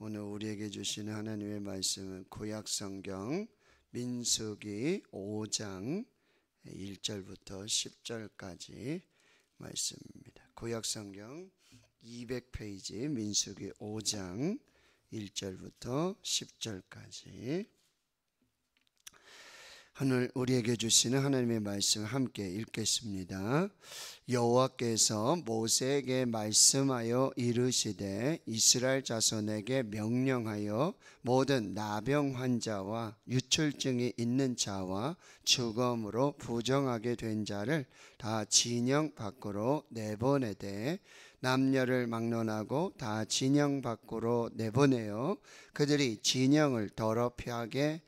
오늘 우리에게 주시는 하나님의 말씀은 구약성경 민수기 5장 1절부터 10절까지 말씀입니다. 구약성경 200페이지 민수기 5장 1절부터 10절까지 오늘 우리에게 주시는 하나님의 말씀을 함께 읽겠습니다. 여호와께서 모세에게 말씀하여 이르시되 이스라엘 자손에게 명령하여 모든 나병 환자와 유출증이 있는 자와 죽음으로 부정하게 된 자를 다 진영 밖으로 내보내되 남녀를 막론하고 다 진영 밖으로 내보내어 그들이 진영을 더럽히게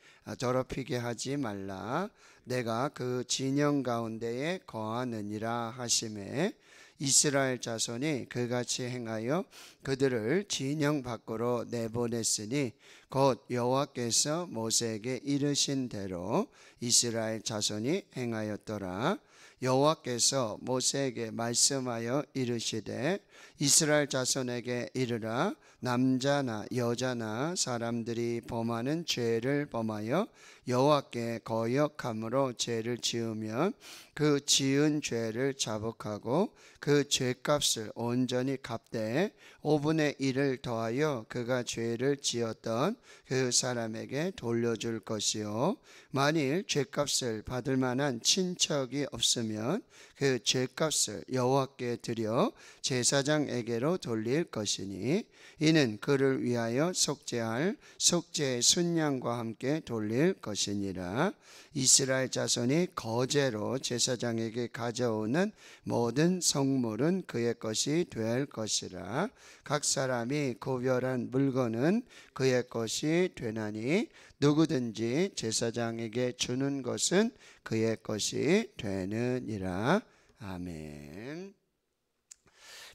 하지 말라. 내가 그 진영 가운데에 거하느니라 하시매 이스라엘 자손이 그같이 행하여 그들을 진영 밖으로 내보냈으니 곧 여호와께서 모세에게 이르신 대로 이스라엘 자손이 행하였더라. 여호와께서 모세에게 말씀하여 이르시되 이스라엘 자손에게 이르라. 남자나 여자나 사람들이 범하는 죄를 범하여 여호와께 거역함으로 죄를 지으면 그 지은 죄를 자복하고 그 죄값을 온전히 갚되 5분의 1을 더하여 그가 죄를 지었던 그 사람에게 돌려줄 것이요 만일 죄값을 받을 만한 친척이 없으면 그 죄값을 여호와께 드려 제사장에게로 돌릴 것이니 이는 그를 위하여 속죄할 속죄의 순양과 함께 돌릴 것이니라. 이스라엘 자손이 거제로 제사장에게 가져오는 모든 성물은 그의 것이 될 것이라. 각 사람이 구별한 물건은 그의 것이 되나니 누구든지 제사장에게 주는 것은 그의 것이 되느니라. 아멘.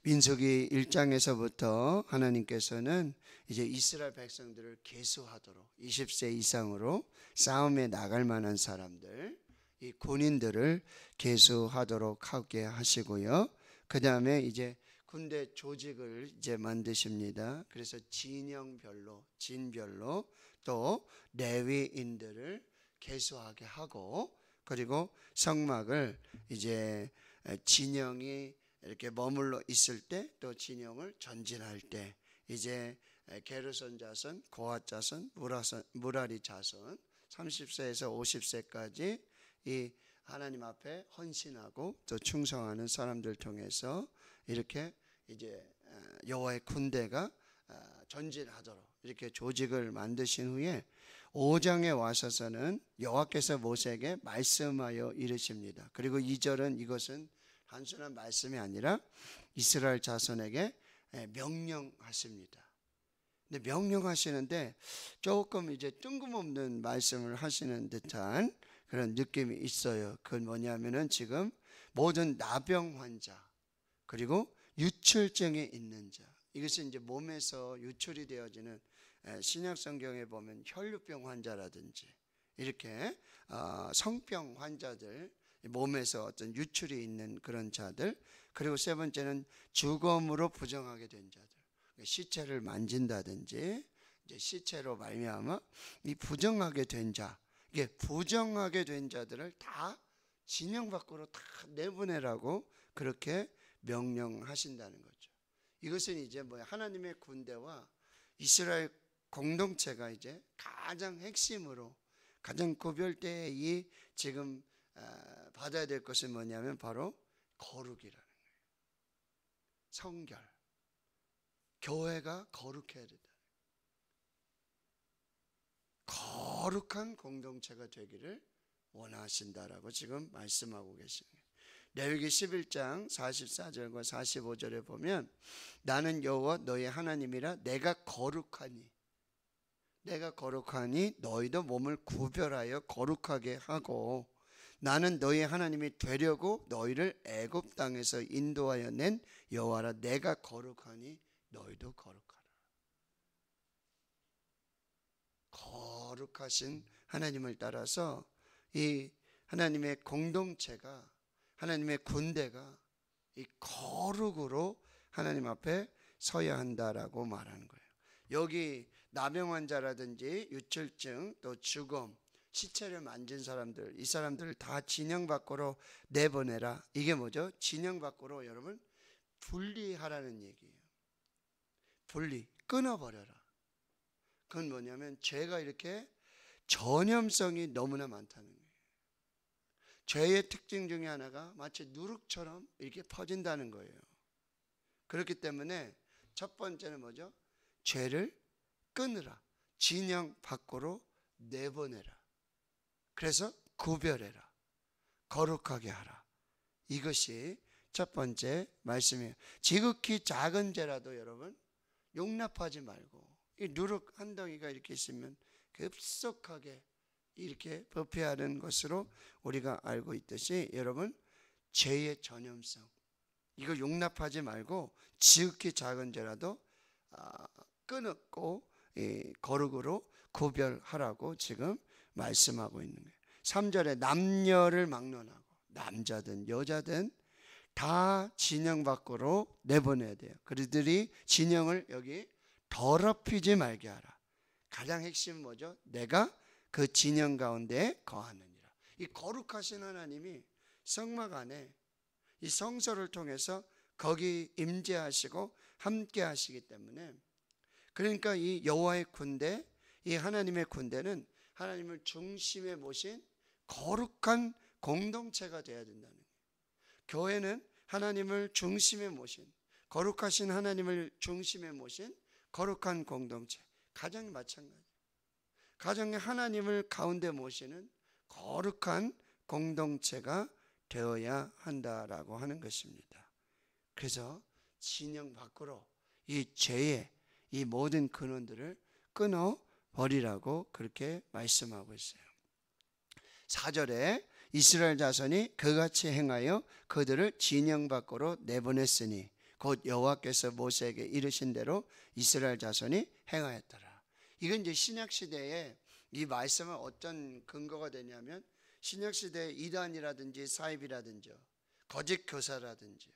민수기 1장에서부터 하나님께서는 이제 이스라엘 백성들을 계수하도록 20세 이상으로 싸움에 나갈 만한 사람들, 이 군인들을 계수하도록 하게 하시고요. 그 다음에 이제 군대 조직을 이제 만드십니다. 그래서 진영별로, 진별로 또 레위인들을 계수하게 하고, 그리고 성막을 이제 진영이 이렇게 머물러 있을 때, 또 진영을 전진할 때 이제 게르손 자손, 고핫 자손, 무라리 자손 30세에서 50세까지 이 하나님 앞에 헌신하고 또 충성하는 사람들 통해서 이렇게 이제 여호와의 군대가 전진하도록 이렇게 조직을 만드신 후에 5장에 와서서는 여호와께서 모세에게 말씀하여 이르십니다. 그리고 2절은 이것은 단순한 말씀이 아니라 이스라엘 자손에게 명령하십니다. 근데 명령하시는데 조금 이제 뜬금없는 말씀을 하시는 듯한 그런 느낌이 있어요. 그건 뭐냐면은 지금 모든 나병 환자 그리고 유출증이 있는 자, 이것은 이제 몸에서 유출이 되어지는 신약 성경에 보면 혈류병 환자라든지 이렇게 성병 환자들, 몸에서 어떤 유출이 있는 그런 자들, 그리고 세 번째는 죽음으로 부정하게 된 자들, 시체를 만진다든지 이제 시체로 말미암아 이 부정하게 된 자, 이게 부정하게 된 자들을 다 진영 밖으로 다 내보내라고 그렇게 명령하신다는 거죠. 이것은 이제 하나님의 군대와 이스라엘 공동체가 이제 가장 핵심으로 가장 구별되어 이 지금 받아야 될 것은 뭐냐면 바로 거룩이라는 거예요. 성결. 교회가 거룩해야 된다. 거룩한 공동체가 되기를 원하신다라고 지금 말씀하고 계십니다. 레위기 11장 44절과 45절에 보면 나는 여호와 너의 하나님이라 내가 거룩하니 너희도 몸을 구별하여 거룩하게 하고 나는 너희 하나님이 되려고 너희를 애굽 땅에서 인도하여 낸 여호와라. 내가 거룩하니 너희도 거룩하라. 거룩하신 하나님을 따라서 이 하나님의 공동체가, 하나님의 군대가 이 거룩으로 하나님 앞에 서야 한다라고 말하는 거예요. 여기 나병 환자라든지 유출증 또 죽음 시체를 만진 사람들, 이 사람들을 다 진영 밖으로 내보내라. 이게 뭐죠? 진영 밖으로 여러분 분리하라는 얘기예요. 분리, 끊어버려라. 그건 뭐냐면 죄가 이렇게 전염성이 너무나 많다는 거예요. 죄의 특징 중에 하나가 마치 누룩처럼 이렇게 퍼진다는 거예요. 그렇기 때문에 첫 번째는 뭐죠? 죄를 끊으라. 진영 밖으로 내보내라. 그래서 구별해라. 거룩하게 하라. 이것이 첫 번째 말씀이에요. 지극히 작은 죄라도 여러분 용납하지 말고, 이 누룩 한 덩이가 이렇게 있으면 급속하게 이렇게 부패하는 것으로 우리가 알고 있듯이, 여러분 죄의 전염성 이걸 용납하지 말고 지극히 작은 죄라도 끊었고 거룩으로 구별하라고 지금 말씀하고 있는 거예요. 3절에 남녀를 막론하고 남자든 여자든 다 진영 밖으로 내보내야 돼요. 그들이 진영을 여기 더럽히지 말게 하라. 가장 핵심은 뭐죠? 내가 그 진영 가운데 거하느니라. 이 거룩하신 하나님이 성막 안에 이 성소를 통해서 거기 임재하시고 함께 하시기 때문에, 그러니까 이 여호와의 군대, 이 하나님의 군대는 하나님을 중심에 모신 거룩한 공동체가 되어야 된다는 거예요. 교회는 하나님을 중심에 모신, 거룩하신 하나님을 중심에 모신 거룩한 공동체, 가정이 마찬가지예요. 가정에 하나님을 가운데 모시는 거룩한 공동체가 되어야 한다라고 하는 것입니다. 그래서 진영 밖으로 이 죄의 이 모든 근원들을 끊어버리라고 그렇게 말씀하고 있어요. 4절에 이스라엘 자손이 그같이 행하여 그들을 진영 밖으로 내보냈으니 곧 여호와께서 모세에게 이르신 대로 이스라엘 자손이 행하였더라. 이건 이제 신약시대에 이 말씀은 어떤 근거가 되냐면, 신약시대의 이단이라든지 사입이라든지 거짓 교사라든지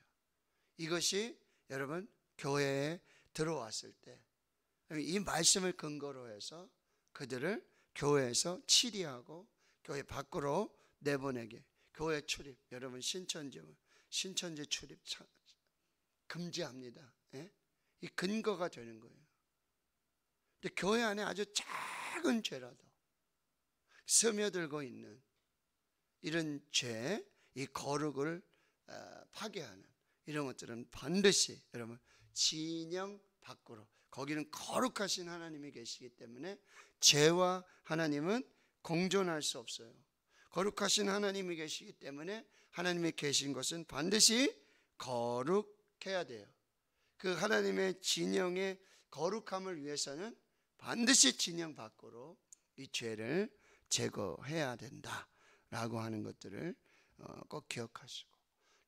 이것이 여러분 교회에 들어왔을 때 이 말씀을 근거로 해서 그들을 교회에서 치리하고 교회 밖으로 내보내게, 교회 출입, 여러분 신천지 출입 금지합니다. 예? 이 근거가 되는 거예요. 근데 교회 안에 아주 작은 죄라도 스며들고 있는 이런 죄, 이 거룩을 파괴하는 이런 것들은 반드시 여러분 진영 밖으로, 거기는 거룩하신 하나님이 계시기 때문에 죄와 하나님은 공존할 수 없어요. 거룩하신 하나님이 계시기 때문에 하나님이 계신 것은 반드시 거룩해야 돼요. 그 하나님의 진영의 거룩함을 위해서는 반드시 진영 밖으로 이 죄를 제거해야 된다라고 하는 것들을 꼭 기억하시고,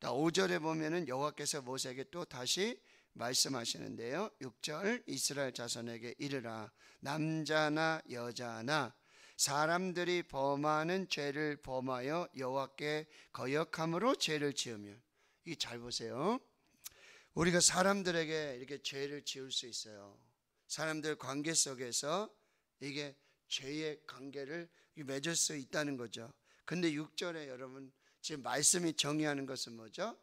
5절에 보면은 여호와께서 모세에게 또 다시 말씀하시는데요. 6절 이스라엘 자손에게 이르라. 남자나 여자나 사람들이 범하는 죄를 범하여 여호와께 거역함으로 죄를 지으면, 이 잘 보세요. 우리가 사람들에게 이렇게 죄를 지을 수 있어요. 사람들 관계 속에서 이게 죄의 관계를 맺을 수 있다는 거죠. 근데 6절에 여러분 지금 말씀이 정의하는 것은 뭐죠?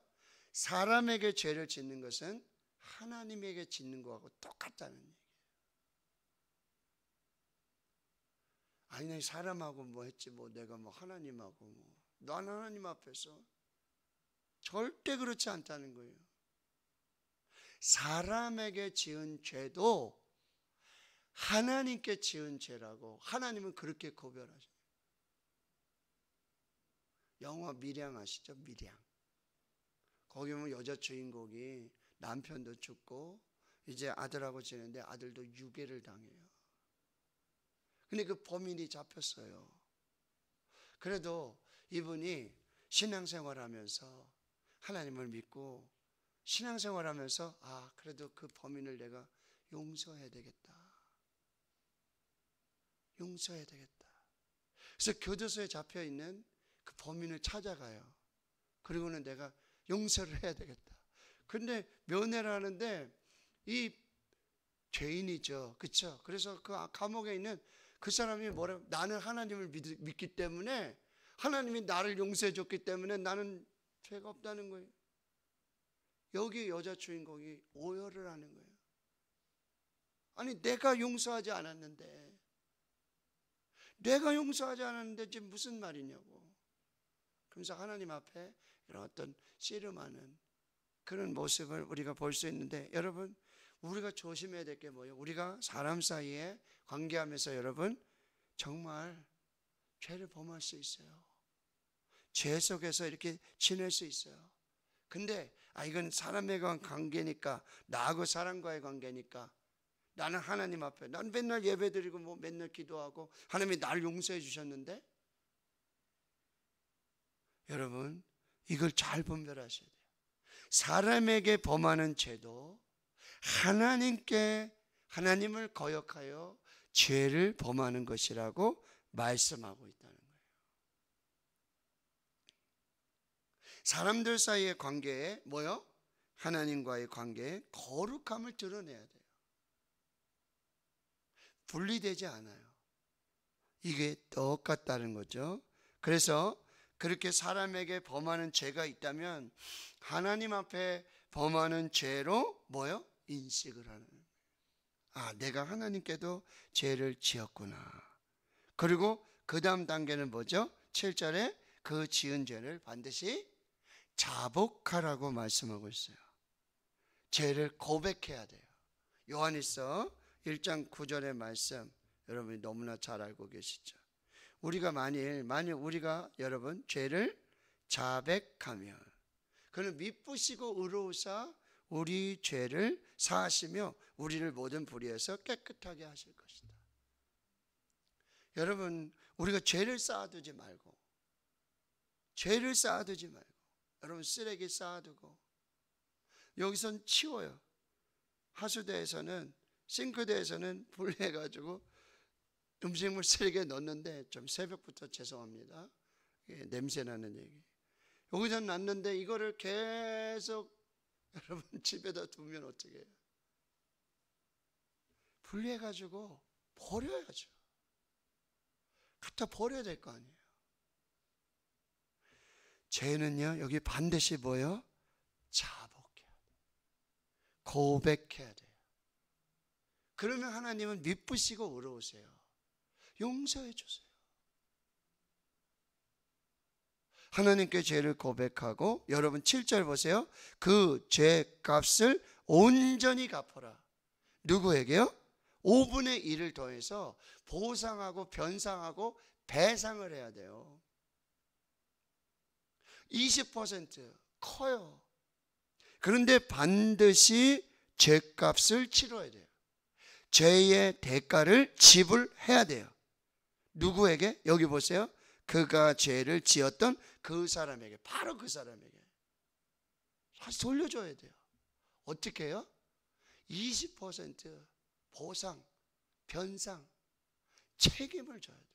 사람에게 죄를 짓는 것은 하나님에게 짓는 것하고 똑같다는 얘기예요. 아니 사람하고 뭐 했지, 뭐 내가 뭐 하나님하고 뭐, 난 하나님 앞에서 절대 그렇지 않다는 거예요. 사람에게 지은 죄도 하나님께 지은 죄라고 하나님은 그렇게 구별하셔요. 영화 밀양 아시죠? 밀양. 거기 보면 여자 주인공이 남편도 죽고 이제 아들하고 지내는데 아들도 유괴를 당해요. 근데 그 범인이 잡혔어요. 그래도 이분이 신앙생활하면서 하나님을 믿고 신앙생활하면서 그래도 그 범인을 내가 용서해야 되겠다. 용서해야 되겠다. 그래서 교도소에 잡혀있는 그 범인을 찾아가요. 그리고는 내가 용서를 해야 되겠다. 근데 면회를 하는데 이 죄인이죠. 그렇죠? 그래서 그 감옥에 있는 그 사람이 뭐라고, 나는 하나님을 믿기 때문에, 하나님이 나를 용서해 줬기 때문에 나는 죄가 없다는 거예요. 여기 여자 주인공이 오열을 하는 거예요. 아니, 내가 용서하지 않았는데 지금 무슨 말이냐고. 그러면서 하나님 앞에 이런 어떤 씨름하는 그런 모습을 우리가 볼 수 있는데, 여러분, 우리가 조심해야 될 게 뭐예요? 우리가 사람 사이에 관계하면서 여러분 정말 죄를 범할 수 있어요. 죄 속에서 이렇게 지낼 수 있어요. 근데 이건 사람에 관한 관계니까, 나하고 사람과의 관계니까, 나는 하나님 앞에, 난 맨날 예배드리고 뭐 맨날 기도하고 하나님이 나를 용서해 주셨는데, 여러분 이걸 잘 분별하셔야 돼요. 사람에게 범하는 죄도 하나님을 거역하여 죄를 범하는 것이라고 말씀하고 있다는 거예요. 사람들 사이의 관계에 뭐요? 하나님과의 관계에 거룩함을 드러내야 돼요. 분리되지 않아요. 이게 똑같다는 거죠. 그래서 그렇게 사람에게 범하는 죄가 있다면 하나님 앞에 범하는 죄로 뭐요? 인식을 하는 거예요. 내가 하나님께도 죄를 지었구나. 그리고 그 다음 단계는 뭐죠? 7절에 그 지은 죄를 반드시 자복하라고 말씀하고 있어요. 죄를 고백해야 돼요. 요한일서 1장 9절의 말씀, 여러분이 너무나 잘 알고 계시죠. 우리가 만일 우리가 여러분 죄를 자백하면 그는 미쁘시고 의로우사 우리 죄를 사하시며 우리를 모든 불의에서 깨끗하게 하실 것이다. 여러분, 우리가 죄를 쌓아두지 말고, 여러분 쓰레기 쌓아두고, 여기선 치워요. 하수대에서는, 싱크대에서는 분리해가지고 음식물 쓰레기에 넣었는데, 좀 새벽부터 죄송합니다, 냄새나는 얘기, 여기다 놨는데 이거를 계속 여러분 집에다 두면 어떻게 해요? 분리해가지고 버려야죠. 갖다 버려야 될 거 아니에요. 죄는요, 여기 반드시 뭐예요? 자복해야 돼요. 고백해야 돼요. 그러면 하나님은 미쁘시고 의로우세요. 용서해 주세요. 하나님께 죄를 고백하고, 여러분 7절 보세요. 그 죄값을 온전히 갚아라. 누구에게요? 5분의 1을 더해서 보상하고 변상하고 배상을 해야 돼요. 20% 커요. 그런데 반드시 죄값을 치러야 돼요. 죄의 대가를 지불해야 돼요. 누구에게? 여기 보세요. 그가 죄를 지었던 그 사람에게, 바로 그 사람에게 다시 돌려줘야 돼요. 어떻게 해요? 20% 보상, 변상, 책임을 져야 돼요.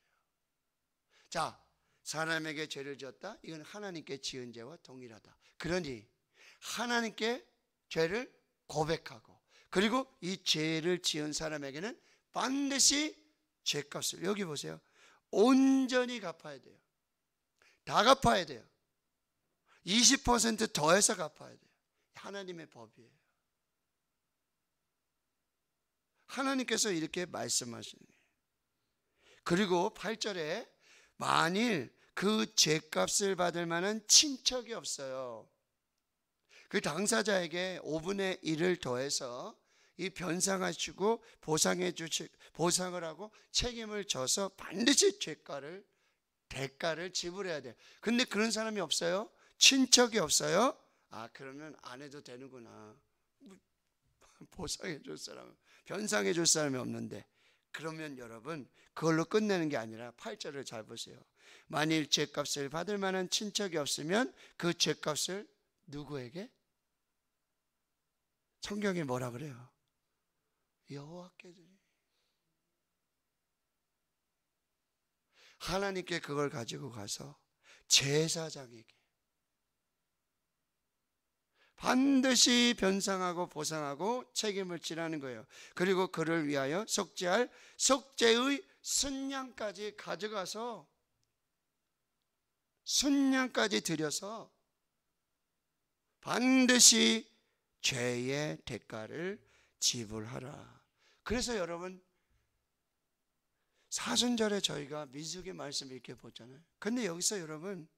자, 사람에게 죄를 지었다? 이건 하나님께 지은 죄와 동일하다. 그러니 하나님께 죄를 고백하고, 그리고 이 죄를 지은 사람에게는 반드시 죄값을, 여기 보세요, 온전히 갚아야 돼요. 다 갚아야 돼요. 20% 더해서 갚아야 돼요. 하나님의 법이에요. 하나님께서 이렇게 말씀하시는 거예요. 그리고 8절에 만일 그 죄값을 받을 만한 친척이 없어요. 그 당사자에게 5분의 1을 더해서 이 변상하시고 보상을 하고 책임을 져서 반드시 대가를 지불해야 돼요. 근데 그런 사람이 없어요? 친척이 없어요? 그러면 안 해도 되는구나. 보상해 줄 사람, 변상해 줄 사람이 없는데, 그러면 여러분 그걸로 끝내는 게 아니라 8절을 잘 보세요. 만일 죄값을 받을 만한 친척이 없으면 그 죄값을 누구에게? 성경에 뭐라 그래요? 여호와께 드리. 하나님께 그걸 가지고 가서 제사장에게, 반드시 변상하고 보상하고 책임을 지라는 거예요. 그리고 그를 위하여 속죄할 속죄의 순양까지 가져가서 순양까지 드려서 반드시 죄의 대가를 지불하라. 그래서 여러분 사순절에 저희가 민수기 말씀 이렇게 보잖아요. 근데 여기서 여러분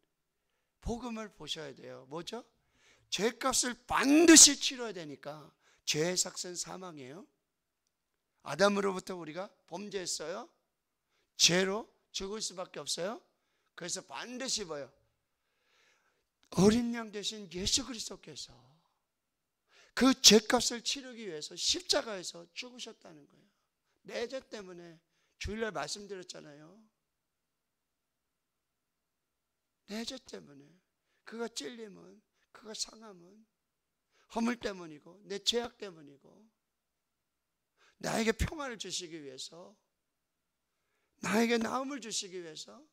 복음을 보셔야 돼요. 뭐죠? 죄값을 반드시 치러야 되니까. 죄의 삭은 사망이에요. 아담으로부터 우리가 범죄했어요. 죄로 죽을 수밖에 없어요. 그래서 반드시 뭐예요? 어린 양 대신 예수 그리스도께서 그 죄값을 치르기 위해서 십자가에서 죽으셨다는 거예요. 내 죄 때문에 주일날 말씀드렸잖아요. 내 죄 때문에 그가 찔림은, 그가 상함은 허물 때문이고 내 죄악 때문이고 나에게 평안을 주시기 위해서, 나에게 나음을 주시기 위해서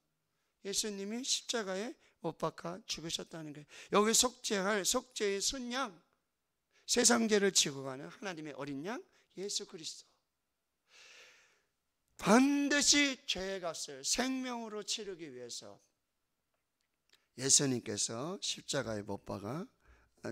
예수님이 십자가에 못 박아 죽으셨다는 거예요. 여기 속죄할 속죄의 순양, 세상 죄를 지고 가는 하나님의 어린 양 예수 그리스도, 반드시 죄의 값을 생명으로 치르기 위해서 예수님께서 십자가에 못 박아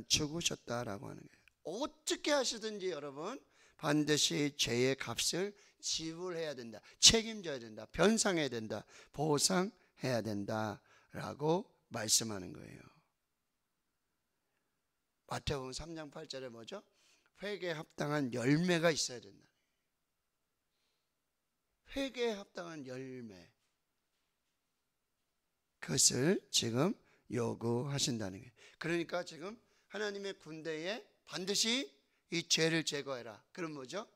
죽으셨다라고 하는 거예요. 어떻게 하시든지 여러분 반드시 죄의 값을 지불해야 된다, 책임져야 된다, 변상해야 된다, 보상해야 된다라고 말씀하는 거예요. 마태복음 3장 8절에 뭐죠? 회개에 합당한 열매가 있어야 된다. 회개에 합당한 열매, 그것을 지금 요구하신다는 거예요. 그러니까 지금 하나님의 군대에 반드시 이 죄를 제거해라. 그럼 뭐죠?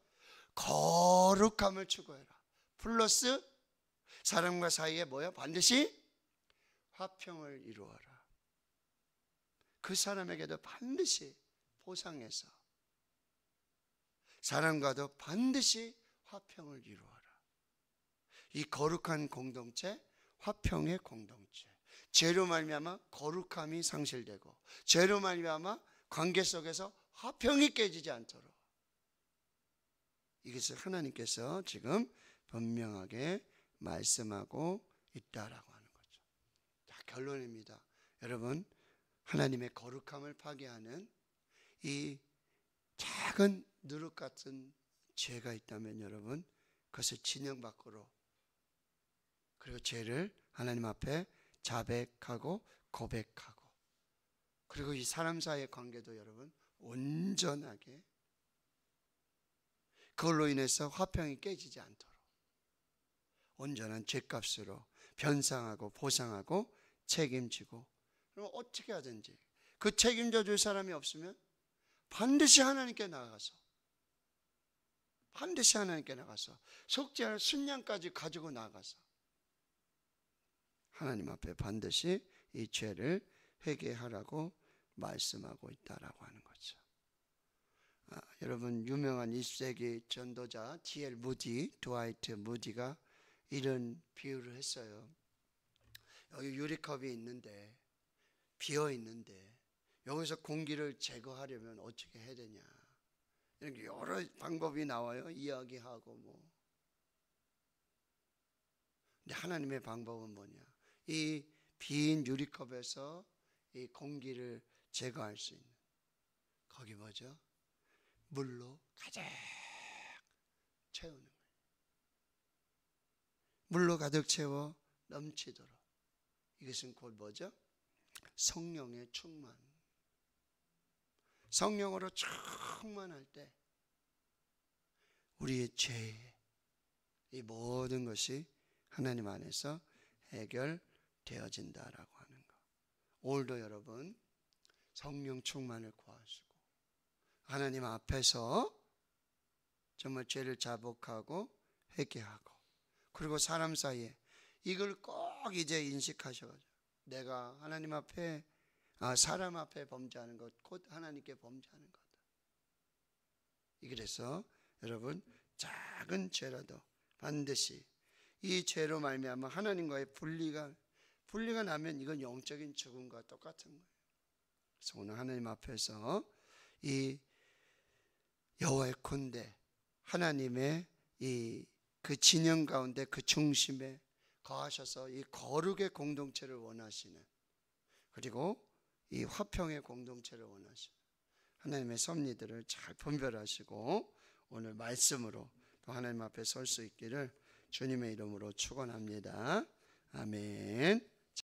거룩함을 추구해라. 플러스 사람과 사이에 뭐야? 반드시 화평을 이루어라. 그 사람에게도 반드시 보상해서 사람과도 반드시 화평을 이루어라. 이 거룩한 공동체, 화평의 공동체. 죄로 말미암아 거룩함이 상실되고 죄로 말미암아 관계 속에서 화평이 깨지지 않도록, 이것을 하나님께서 지금 분명하게 말씀하고 있다라고 하는 거죠. 자, 결론입니다. 여러분, 하나님의 거룩함을 파괴하는 이 작은 누룩 같은 죄가 있다면 여러분 그것을 진영 밖으로, 그리고 죄를 하나님 앞에 자백하고 고백하고, 그리고 이 사람 사이의 관계도 여러분 온전하게, 그걸로 인해서 화평이 깨지지 않도록 온전한 죄값으로 변상하고 보상하고 책임지고, 그럼 어떻게 하든지 그 책임져 줄 사람이 없으면 반드시 하나님께 나가서, 반드시 하나님께 나가서 속죄할 순양까지 가지고 나가서 하나님 앞에 반드시 이 죄를 회개하라고 말씀하고 있다라고 하는 거죠. 여러분, 유명한 20세기 전도자 D.L. 무디, 드와이트 무디가 이런 비유를 했어요. 여기 유리컵이 있는데, 비어 있는데 여기서 공기를 제거하려면 어떻게 해야 되냐, 이렇게 여러 방법이 나와요. 이야기하고 뭐. 근데 하나님의 방법은 뭐냐? 이 빈 유리컵에서 이 공기를 제거할 수 있는, 거기 뭐죠? 물로 가득 채우는 거예요. 물로 가득 채워 넘치도록. 이것은 곧 뭐죠? 성령의 충만. 성령으로 충만할 때 우리의 죄, 이 모든 것이 하나님 안에서 해결되어진다라고 하는 거. 오늘도 여러분 성령 충만을 구하시고 하나님 앞에서 정말 죄를 자복하고 회개하고, 그리고 사람 사이에 이걸 꼭 이제 인식하셔가지고 내가 하나님 앞에, 사람 앞에 범죄하는 것 곧 하나님께 범죄하는 거다. 그래서 여러분 작은 죄라도 반드시 이 죄로 말미암아 하나님과의 분리가 나면 이건 영적인 죽음과 똑같은 거예요. 그래서 오늘 하나님 앞에서 이 여호와의 군대, 하나님의 그 진영 가운데 그 중심에 거하셔서 이 거룩의 공동체를 원하시는, 그리고 이 화평의 공동체를 원하시는 하나님의 섭리들을 잘 분별하시고 오늘 말씀으로 또 하나님 앞에 설 수 있기를 주님의 이름으로 축원합니다. 아멘.